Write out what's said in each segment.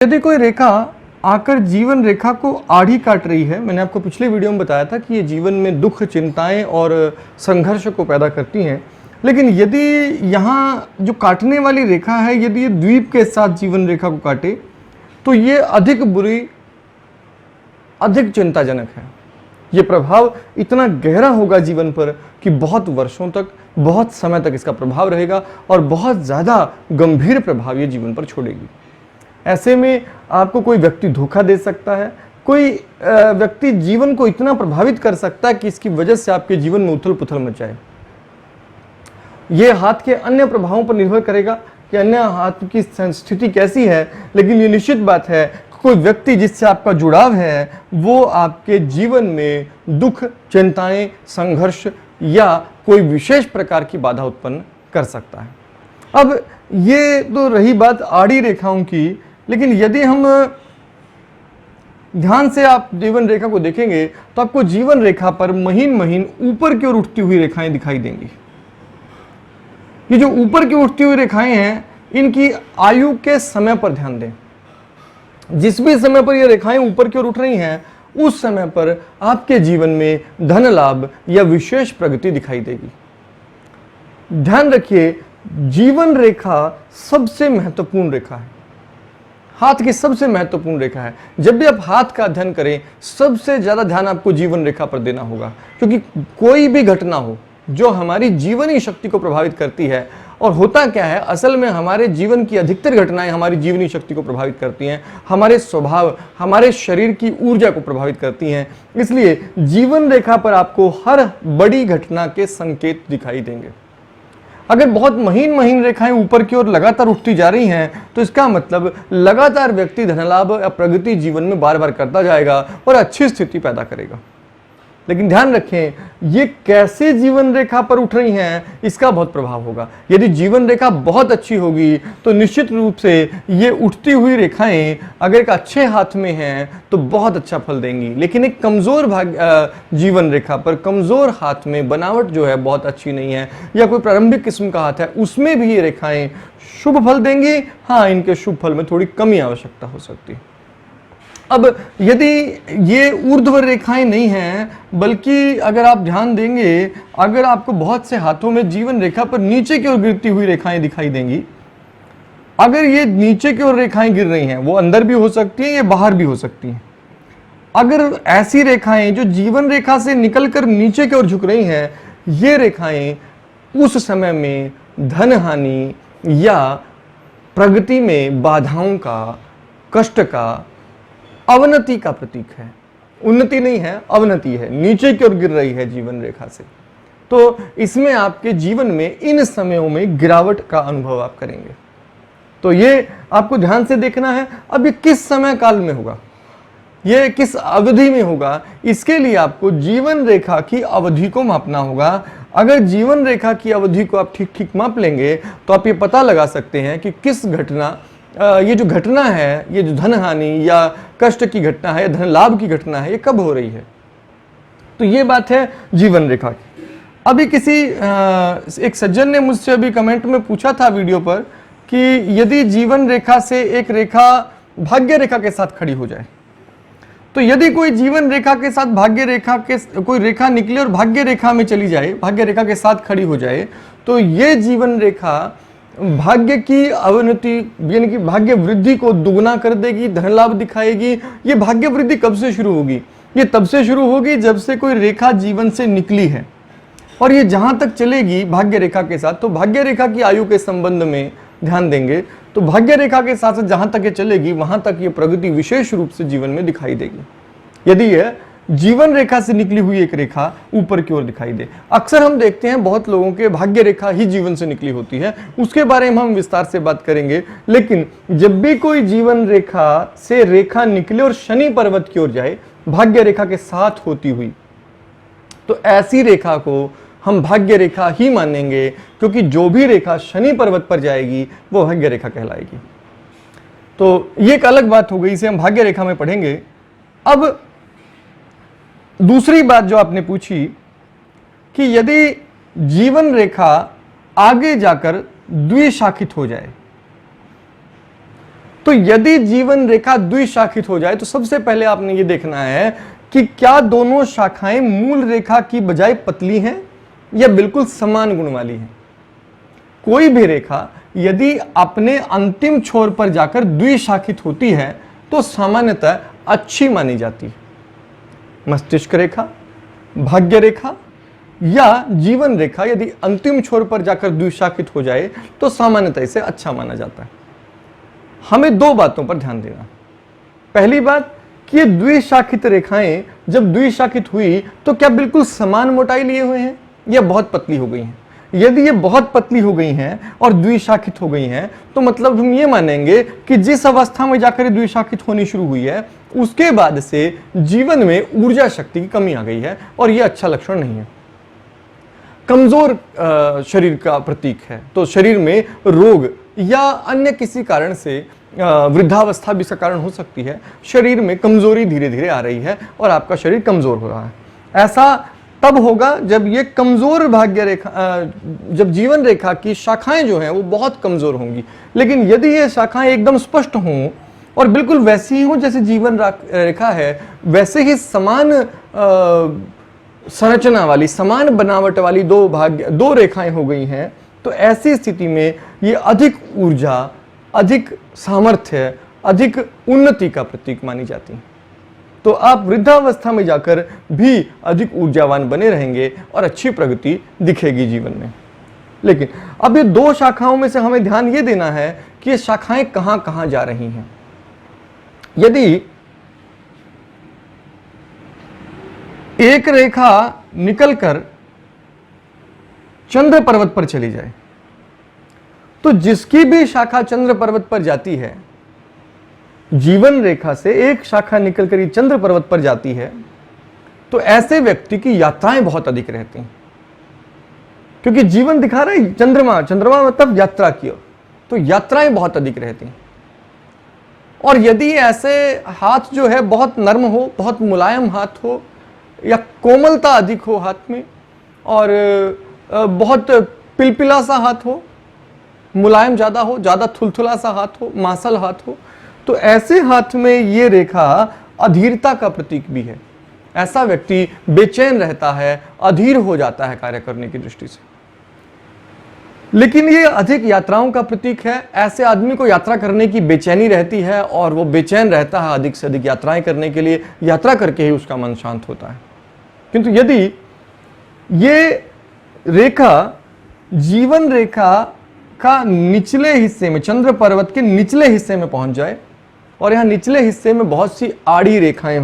यदि कोई रेखा आकर जीवन रेखा को आड़ी काट रही है, मैंने आपको पिछले वीडियो में बताया था कि ये जीवन में दुख, चिंताएं और संघर्ष को पैदा करती हैं। लेकिन यदि यहाँ जो काटने वाली रेखा है, यदि ये द्वीप के साथ जीवन रेखा को काटे तो ये अधिक बुरी, अधिक चिंताजनक है। ये प्रभाव इतना गहरा होगा जीवन पर कि बहुत वर्षों तक, बहुत समय तक इसका प्रभाव रहेगा और बहुत ज़्यादा गंभीर प्रभाव ये जीवन पर छोड़ेगी। ऐसे में आपको कोई व्यक्ति धोखा दे सकता है, कोई व्यक्ति जीवन को इतना प्रभावित कर सकता है कि इसकी वजह से आपके जीवन में उथल पुथल मच जाए। ये हाथ के अन्य प्रभावों पर निर्भर करेगा कि अन्य हाथ की स्थिति कैसी है, लेकिन ये निश्चित बात है कोई व्यक्ति जिससे आपका जुड़ाव है वो आपके जीवन में दुख, चिंताएं, संघर्ष या कोई विशेष प्रकार की बाधा उत्पन्न कर सकता है। अब ये तो रही बात आड़ी रेखाओं की, लेकिन यदि हम ध्यान से आप जीवन रेखा को देखेंगे तो आपको जीवन रेखा पर महीन महीन ऊपर की ओर उठती हुई रेखाएं दिखाई देंगी। ये जो ऊपर की उठती हुई रेखाएं हैं, इनकी आयु के समय पर ध्यान दें। जिस भी समय पर ये रेखाएं ऊपर की ओर उठ रही हैं, उस समय पर आपके जीवन में धन लाभ या विशेष प्रगति दिखाई देगी। ध्यान रखिए, जीवन रेखा सबसे महत्वपूर्ण रेखा है, हाथ की सबसे महत्वपूर्ण रेखा है। जब भी आप हाथ का अध्ययन करें, सबसे ज्यादा ध्यान आपको जीवन रेखा पर देना होगा, क्योंकि कोई भी घटना हो जो हमारी जीवनी शक्ति को प्रभावित करती है, और होता क्या है असल में हमारे जीवन की अधिकतर घटनाएं हमारी जीवनी शक्ति को प्रभावित करती हैं, हमारे स्वभाव, हमारे शरीर की ऊर्जा को प्रभावित करती हैं। इसलिए जीवन रेखा पर आपको हर बड़ी घटना के संकेत दिखाई देंगे। अगर बहुत महीन महीन रेखाएं ऊपर की ओर लगातार उठती जा रही हैं तो इसका मतलब लगातार व्यक्ति धनलाभ या प्रगति जीवन में बार बार करता जाएगा और अच्छी स्थिति पैदा करेगा। लेकिन ध्यान रखें, ये कैसे जीवन रेखा पर उठ रही हैं इसका बहुत प्रभाव होगा। यदि जीवन रेखा बहुत अच्छी होगी तो निश्चित रूप से ये उठती हुई रेखाएं अगर एक अच्छे हाथ में हैं तो बहुत अच्छा फल देंगी। लेकिन एक कमजोर जीवन रेखा पर, कमजोर हाथ में बनावट जो है बहुत अच्छी नहीं है, या कोई प्रारंभिक किस्म का हाथ है, उसमें भी ये रेखाएं शुभ फल देंगी। हाँ, इनके शुभ फल में थोड़ी कमी आवश्यकता हो सकती है। अब यदि ये ऊर्ध्व रेखाएं नहीं हैं, बल्कि अगर आप ध्यान देंगे, अगर आपको बहुत से हाथों में जीवन रेखा पर नीचे की ओर गिरती हुई रेखाएं दिखाई देंगी, अगर ये नीचे की ओर रेखाएं गिर रही हैं, वो अंदर भी हो सकती हैं या बाहर भी हो सकती हैं। अगर ऐसी रेखाएं जो जीवन रेखा से निकलकर नीचे की ओर झुक रही हैं, ये रेखाएं उस समय में धन हानि या प्रगति में बाधाओं का, कष्ट का, अवनति का प्रतीक है। उन्नति नहीं है, अवनति है, नीचे की ओर गिर रही है जीवन रेखा से। तो इसमें आपके जीवन में इन समयों में गिरावट का अनुभव आप करेंगे। तो ये आपको ध्यान से देखना है। अब ये किस समय काल में होगा, ये किस अवधि में होगा, इसके लिए आपको जीवन रेखा की अवधि को मापना होगा। अगर जीवन रेखा की अवधि को आप ठीक ठीक माप लेंगे तो आप ये पता लगा सकते हैं कि किस घटना, ये जो घटना है, ये जो धन हानि या कष्ट की घटना है, धन लाभ की घटना है, ये कब हो रही है। तो ये बात है जीवन रेखा की। अभी किसी एक सज्जन ने मुझसे अभी कमेंट में पूछा था वीडियो पर कि यदि जीवन रेखा से एक रेखा भाग्य रेखा के साथ खड़ी हो जाए, तो यदि कोई जीवन रेखा के साथ भाग्य रेखा के कोई रेखा निकले और भाग्य रेखा में चली जाए, भाग्य रेखा के साथ खड़ी हो जाए, तो ये जीवन रेखा भाग्य की अवनति यानी कि भाग्य वृद्धि को दुगना कर देगी, धन लाभ दिखाएगी। ये भाग्य वृद्धि कब से शुरू होगी? ये तब से शुरू होगी जब से कोई रेखा जीवन से निकली है, और ये जहां तक चलेगी भाग्य रेखा के साथ, तो भाग्य रेखा की आयु के संबंध में ध्यान देंगे तो भाग्य रेखा के साथ जहां तक ये चलेगी वहां तक ये प्रगति विशेष रूप से जीवन में दिखाई देगी। यदि यह जीवन रेखा से निकली हुई एक रेखा ऊपर की ओर दिखाई दे, अक्सर हम देखते हैं बहुत लोगों के भाग्य रेखा ही जीवन से निकली होती है, उसके बारे में हम विस्तार से बात करेंगे। लेकिन जब भी कोई जीवन रेखा से रेखा निकले और शनि पर्वत की ओर जाए भाग्य रेखा के साथ होती हुई, तो ऐसी रेखा को हम भाग्य रेखा ही मानेंगे, क्योंकि जो भी रेखा शनि पर्वत पर जाएगी वो भाग्य रेखा कहलाएगी। तो ये एक अलग बात हो गई, इसे हम भाग्य रेखा में पढ़ेंगे। अब दूसरी बात जो आपने पूछी कि यदि जीवन रेखा आगे जाकर द्विशाखित हो जाए, तो यदि जीवन रेखा द्विशाखित हो जाए तो सबसे पहले आपने ये देखना है कि क्या दोनों शाखाएं मूल रेखा की बजाय पतली हैं या बिल्कुल समान गुण वाली हैं। कोई भी रेखा यदि अपने अंतिम छोर पर जाकर द्विशाखित होती है तो सामान्यतः अच्छी मानी जाती है। मस्तिष्क रेखा, भाग्य रेखा या जीवन रेखा यदि अंतिम छोर पर जाकर द्विशाखित हो जाए तो सामान्यतः इसे अच्छा माना जाता है। हमें दो बातों पर ध्यान देना। पहली बात कि ये द्विशाखित रेखाएं जब द्विशाखित हुई तो क्या बिल्कुल समान मोटाई लिए हुए हैं या बहुत पतली हो गई हैं। यदि ये बहुत पतली हो गई हैं और द्विशाखित हो गई हैं तो मतलब हम ये मानेंगे कि जिस अवस्था में जाकर ये द्विशाखित होनी शुरू हुई है उसके बाद से जीवन में ऊर्जा शक्ति की कमी आ गई है और ये अच्छा लक्षण नहीं है। कमजोर शरीर का प्रतीक है, तो शरीर में रोग या अन्य किसी कारण से वृद्धावस्था भी इसका कारण हो सकती है। शरीर में कमजोरी धीरे धीरे आ रही है और आपका शरीर कमजोर हो रहा है। ऐसा तब होगा जब ये कमजोर भाग्य रेखा जब जीवन रेखा की शाखाएं जो हैं वो बहुत कमजोर होंगी। लेकिन यदि ये शाखाएं एकदम स्पष्ट हों और बिल्कुल वैसी ही हों जैसे जीवन रेखा है, वैसे ही समान संरचना वाली, समान बनावट वाली दो रेखाएं हो गई हैं, तो ऐसी स्थिति में ये अधिक ऊर्जा, अधिक सामर्थ्य, अधिक उन्नति का प्रतीक मानी जाती है। तो आप वृद्धावस्था में जाकर भी अधिक ऊर्जावान बने रहेंगे और अच्छी प्रगति दिखेगी जीवन में। लेकिन अब ये दो शाखाओं में से हमें ध्यान ये देना है कि ये शाखाएं कहां कहां जा रही हैं। यदि एक रेखा निकलकर चंद्र पर्वत पर चली जाए तो जिसकी भी शाखा चंद्र पर्वत पर जाती है, जीवन रेखा से एक शाखा निकलकर चंद्र पर्वत पर जाती है, तो ऐसे व्यक्ति की यात्राएं बहुत अधिक रहती हैं। क्योंकि जीवन दिखा रहा है चंद्रमा, चंद्रमा मतलब यात्रा की ओर, तो यात्राएं बहुत अधिक रहती हैं। और यदि ऐसे हाथ जो है बहुत नर्म हो, बहुत मुलायम हाथ हो या कोमलता अधिक हो हाथ में और बहुत पिलपिला सा हाथ हो, मुलायम ज्यादा हो, ज्यादा थुलथुला सा हाथ हो, मांसल हाथ हो, तो ऐसे हाथ में ये रेखा अधीरता का प्रतीक भी है। ऐसा व्यक्ति बेचैन रहता है, अधीर हो जाता है कार्य करने की दृष्टि से। लेकिन ये अधिक यात्राओं का प्रतीक है। ऐसे आदमी को यात्रा करने की बेचैनी रहती है और वो बेचैन रहता है अधिक से अधिक यात्राएं करने के लिए। यात्रा करके ही उसका मन शांत होता है। किंतु यदि ये रेखा जीवन रेखा का निचले हिस्से में, चंद्र पर्वत के निचले हिस्से में पहुंच जाए और यहाँ निचले हिस्से में बहुत सी आड़ी रेखाएं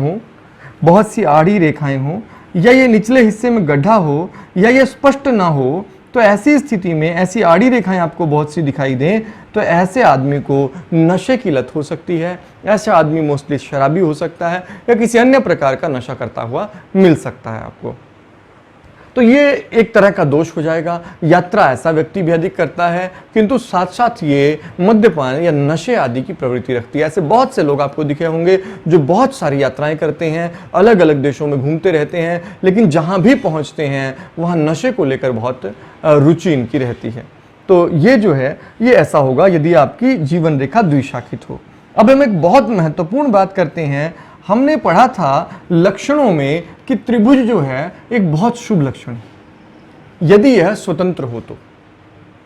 हों, या ये निचले हिस्से में गड्ढा हो या ये स्पष्ट ना हो, तो ऐसी स्थिति में ऐसी आड़ी रेखाएं आपको बहुत सी दिखाई दें तो ऐसे आदमी को नशे की लत हो सकती है। ऐसा आदमी मोस्टली शराबी हो सकता है या किसी अन्य प्रकार का नशा करता हुआ मिल सकता है आपको। तो ये एक तरह का दोष हो जाएगा। यात्रा ऐसा व्यक्ति भी अधिक करता है, किंतु साथ साथ ये मद्यपान या नशे आदि की प्रवृत्ति रखती है। ऐसे बहुत से लोग आपको दिखे होंगे जो बहुत सारी यात्राएं करते हैं, अलग अलग देशों में घूमते रहते हैं, लेकिन जहां भी पहुंचते हैं वहां नशे को लेकर बहुत रुचि इनकी रहती है। तो ये जो है ये ऐसा होगा यदि आपकी जीवन रेखा द्विशाखित हो। अब हम एक बहुत महत्वपूर्ण बात करते हैं। हमने पढ़ा था लक्षणों में कि त्रिभुज जो है एक बहुत शुभ लक्षण है यदि यह स्वतंत्र हो तो,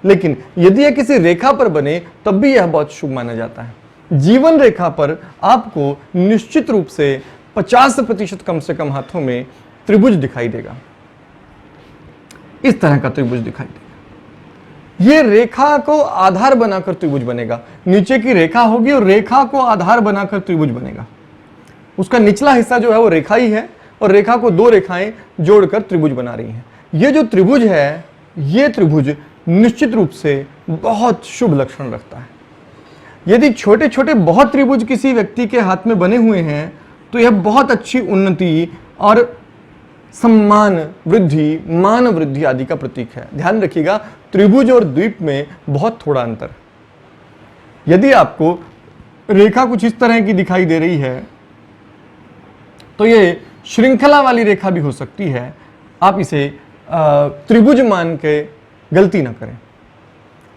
लेकिन यदि यह किसी रेखा पर बने तब भी यह बहुत शुभ माना जाता है। जीवन रेखा पर आपको निश्चित रूप से 50% कम से कम हाथों में त्रिभुज दिखाई देगा। इस तरह का त्रिभुज दिखाई देगा। यह रेखा को आधार बनाकर त्रिभुज बनेगा। नीचे की रेखा होगी और रेखा को आधार बनाकर त्रिभुज बनेगा। उसका निचला हिस्सा जो है वो रेखा ही है और रेखा को दो रेखाएं जोड़कर त्रिभुज बना रही हैं। ये जो त्रिभुज है, ये त्रिभुज निश्चित रूप से बहुत शुभ लक्षण रखता है। यदि छोटे छोटे बहुत त्रिभुज किसी व्यक्ति के हाथ में बने हुए हैं तो यह बहुत अच्छी उन्नति और सम्मान वृद्धि, मान वृद्धि आदि का प्रतीक है। ध्यान रखिएगा, त्रिभुज और द्वीप में बहुत थोड़ा अंतर। यदि आपको रेखा कुछ इस तरह की दिखाई दे रही है तो ये श्रृंखला वाली रेखा भी हो सकती है। आप इसे त्रिभुज मान के गलती ना करें।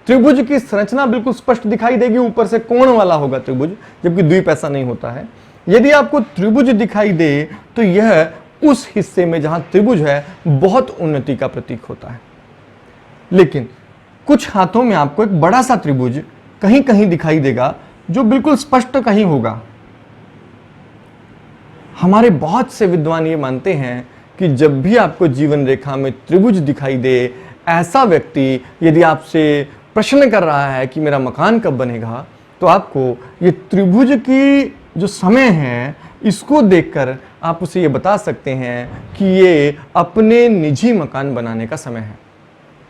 त्रिभुज की संरचना बिल्कुल स्पष्ट दिखाई देगी, ऊपर से कोण वाला होगा त्रिभुज, जबकि द्वीप ऐसा नहीं होता है। यदि आपको त्रिभुज दिखाई दे तो यह उस हिस्से में जहां त्रिभुज है बहुत उन्नति का प्रतीक होता है। लेकिन कुछ हाथों में आपको एक बड़ा सा त्रिभुज कहीं कहीं दिखाई देगा जो बिल्कुल स्पष्ट कहीं होगा। हमारे बहुत से विद्वान ये मानते हैं कि जब भी आपको जीवन रेखा में त्रिभुज दिखाई दे, ऐसा व्यक्ति यदि आपसे प्रश्न कर रहा है कि मेरा मकान कब बनेगा, तो आपको ये त्रिभुज की जो समय है इसको देखकर आप उसे ये बता सकते हैं कि ये अपने निजी मकान बनाने का समय है।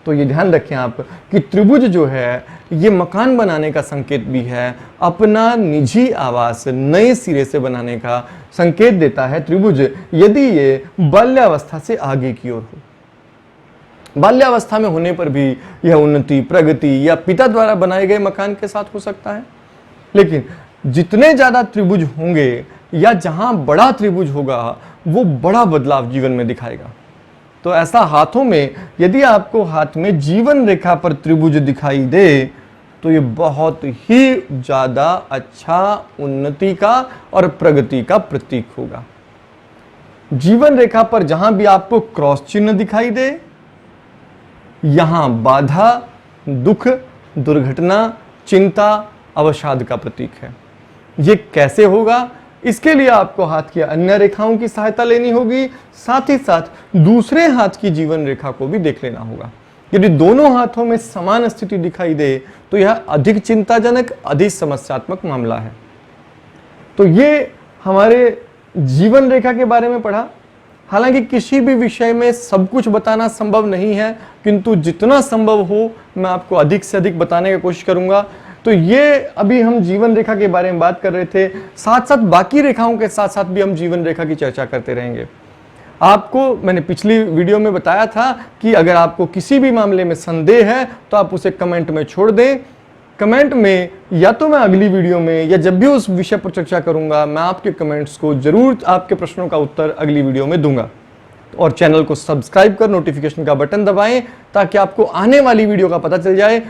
तो ये ध्यान रखें आप कि त्रिभुज जो है ये मकान बनाने का संकेत भी है, अपना निजी आवास नए सिरे से बनाने का संकेत देता है त्रिभुज, यदि ये बाल्यावस्था से आगे की ओर हो। बाल्यावस्था में होने पर भी यह उन्नति, प्रगति या पिता द्वारा बनाए गए मकान के साथ हो सकता है। लेकिन जितने ज्यादा त्रिभुज होंगे या जहां बड़ा त्रिभुज होगा वो बड़ा बदलाव जीवन में दिखाएगा। तो ऐसा हाथों में यदि आपको हाथ में जीवन रेखा पर त्रिभुज दिखाई दे तो ये बहुत ही ज्यादा अच्छा उन्नति का और प्रगति का प्रतीक होगा। जीवन रेखा पर जहां भी आपको क्रॉस चिन्ह दिखाई दे, यहां बाधा, दुख, दुर्घटना, चिंता, अवसाद का प्रतीक है। ये कैसे होगा? इसके लिए आपको हाथ की अन्य रेखाओं की सहायता लेनी होगी, साथ ही साथ दूसरे हाथ की जीवन रेखा को भी देख लेना होगा। यदि दोनों हाथों में समान स्थिति दिखाई दे तो यह अधिक चिंताजनक, अधिक समस्यात्मक मामला है। तो ये हमारे जीवन रेखा के बारे में पढ़ा। हालांकि किसी भी विषय में सब कुछ बताना संभव नहीं है, किंतु जितना संभव हो मैं आपको अधिक से अधिक बताने की कोशिश करूंगा। तो ये अभी हम जीवन रेखा के बारे में बात कर रहे थे, साथ साथ बाकी रेखाओं के साथ साथ भी हम जीवन रेखा की चर्चा करते रहेंगे। आपको मैंने पिछली वीडियो में बताया था कि अगर आपको किसी भी मामले में संदेह है तो आप उसे कमेंट में छोड़ दें। कमेंट में या तो मैं अगली वीडियो में या जब भी उस विषय पर चर्चा करूंगा मैं आपके कमेंट्स को जरूर, आपके प्रश्नों का उत्तर अगली वीडियो में दूंगा। और चैनल को सब्सक्राइब कर नोटिफिकेशन का बटन दबाएं ताकि आपको आने वाली वीडियो का पता चल जाए।